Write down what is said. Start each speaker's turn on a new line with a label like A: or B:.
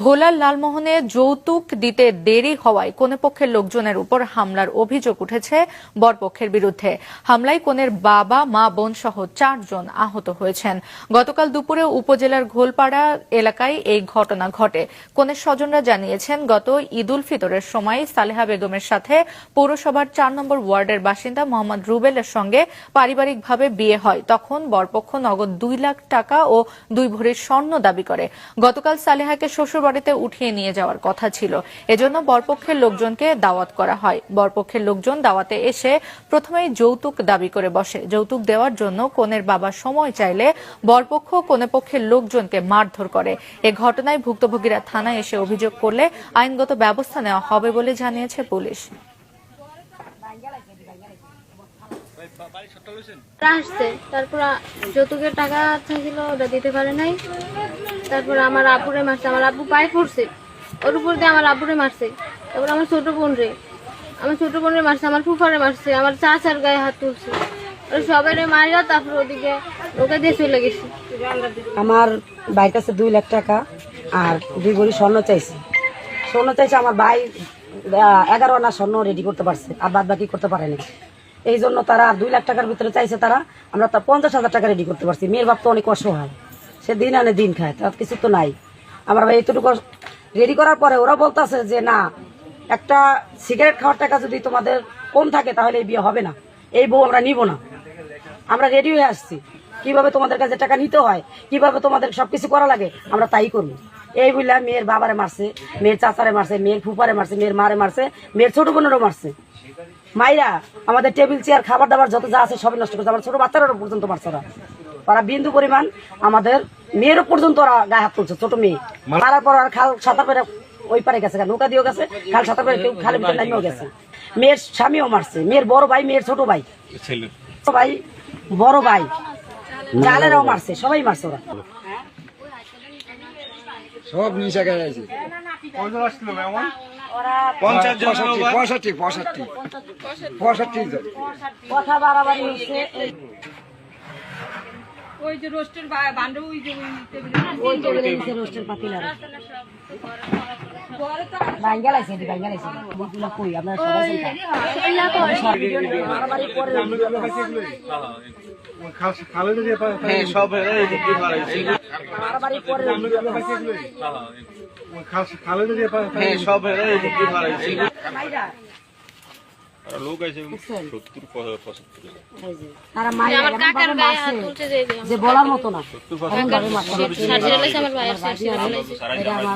A: ভোলার লালমোহনে যৌতুক দিতে দেরি হওয়ায় কনেপক্ষের লোকজনের উপর হামলার অভিযোগ উঠেছে বরপক্ষের বিরুদ্ধে। হামলায় কনের বাবা, মা, বোন সহ 4 জন আহত হয়েছেন। গতকাল দুপুরে উপজেলার ঘোলপাড়া এলাকায় এই ঘটনা ঘটে। কনের স্বজনরা জানিয়েছেন, গত ঈদুল ফিতরের সময় সালেহা বেগমের সাথে পৌরসভার 4 নম্বর ওয়ার্ডের বাসিন্দা মোহাম্মদ রুবেলের সঙ্গে পারিবারিকভাবে বিয়ে হয়। তখন বরপক্ষ নগদ 2 লাখ টাকা ও 2 ভরি স্বর্ণ দাবি করে। গতকাল সালেহাকে শ্বশুরবাড়িতে উঠিয়ে নিয়ে যাওয়ার কথা ছিল। এজন্য বরপক্ষের লোকজনকে দাওয়াত করা হয়। বরপক্ষের লোকজন দাওয়াতে এসে প্রথমেই যৌতুক দাবি করে বসে। যৌতুক দেওয়ার জন্য কনের বাবা সময় চাইলে বরপক্ষ কনেপক্ষের লোকজনকে মারধর করে। এ ঘটনায় ভুক্তভোগীরা থানায় এসে অভিযোগ করলে আইনগত ব্যবস্থা নেওয়া হবে বলে জানিয়েছে পুলিশ।
B: আসছে, তারপর যৌতুকের টাকা চাইছিল, ওটা দিতে পারে নাই। তারপর আমার আব্বুরে মারছে, আমার আব্বু পায়ে পড়ছে, ওর উপর দিয়ে আমার আব্বুরে মারছে। তারপর আমার ছোট বোনরে মারছে, আমার ফুফারে মারছে, আমার চাচার গায়ে হাত তুলছে। সবাই মারিয়া তারপর ওদিকে ওকে দিয়ে চলে গেছি।
C: আমার ভাইয়ের কাছে 2 লাখ টাকা আর 2 ভরি স্বর্ণ চাইছে। আমার ভাই 11 আনা স্বর্ণ রেডি করতে পারছে, আর বাদ বাকি করতে পারেনি। এই জন্য তারা 2 লাখ টাকার ভিতরে চাইছে। আমরা তার 50,000 টাকা রেডি করতে পারছি। মেয়ের বাপ তো অনেক অসহায়, সে দিন আনে দিন খায়, তার কিছু তো নাই। আমার ভাই এতটুকু রেডি করার পরে ওরা বলতেছে যে না, একটা সিগারেট খাওয়ার টাকা যদি তোমাদের কম থাকে তাহলে এই বিয়ে হবে না, এই বউ আমরা নিব না। আমরা রেডি হয়ে আসছি, কিভাবে তোমাদের কাছে টাকা নিতে হয়, কিভাবে তোমাদের সবকিছু করা লাগে আমরা তাই করবো। এই বললে মেয়ের বাবারে মারছে, মেয়ের চাচারে মারছে, মেয়ের ফুফারে মারছে, মেয়ের মারে মারছে, মেয়ের ছোট বোনেরও মারছে। মাইরা আমাদের টেবিল চেয়ার খাবার দাবার যত যা আছে সবই নষ্ট করছে। আমার ছোট বাচ্চারা পর্যন্ত মারছে ওরা বিন্দু পরিমাণ। আমাদের মেয়েরও পর্যন্ত ওরা গায়ে হাত তুলছে, ছোট মেয়ে। মারার পর আর খাল সাঁতার পেরে ওই পারে গেছে, নৌকা দিয়েও গেছে, খাল সাঁতার পেরে কেউ খালের ভিতরে নামিয়েও গেছে। মেয়ের স্বামীও মারছে, মেয়ের বড় ভাই, মেয়ের ছোট ভাই, ভাই বড় ভাই, জালেরাও মারছে, সবাই মারছে। ওরা
D: সব নিচে গেছে।
C: কথা বাড়াবাড়ি হচ্ছে।
E: ওই যে রোস্টের বান্ডো, ওই যে
C: রোস্টের পাতিলা বাঙ্গালাইছে বুকুলা কই আপনারা সবাই মারামারি করে
D: খালেদা দিয়ে হ্যাঁ সব
C: মারামারি করে
D: খালেদা দিয়ে হ্যাঁ সব লোক আছে 70-75
C: তারা মায়ের
B: আমার কাকার গায়ে হাত তুলছে
C: যে বলার মতো না।
B: আমার ভাই আর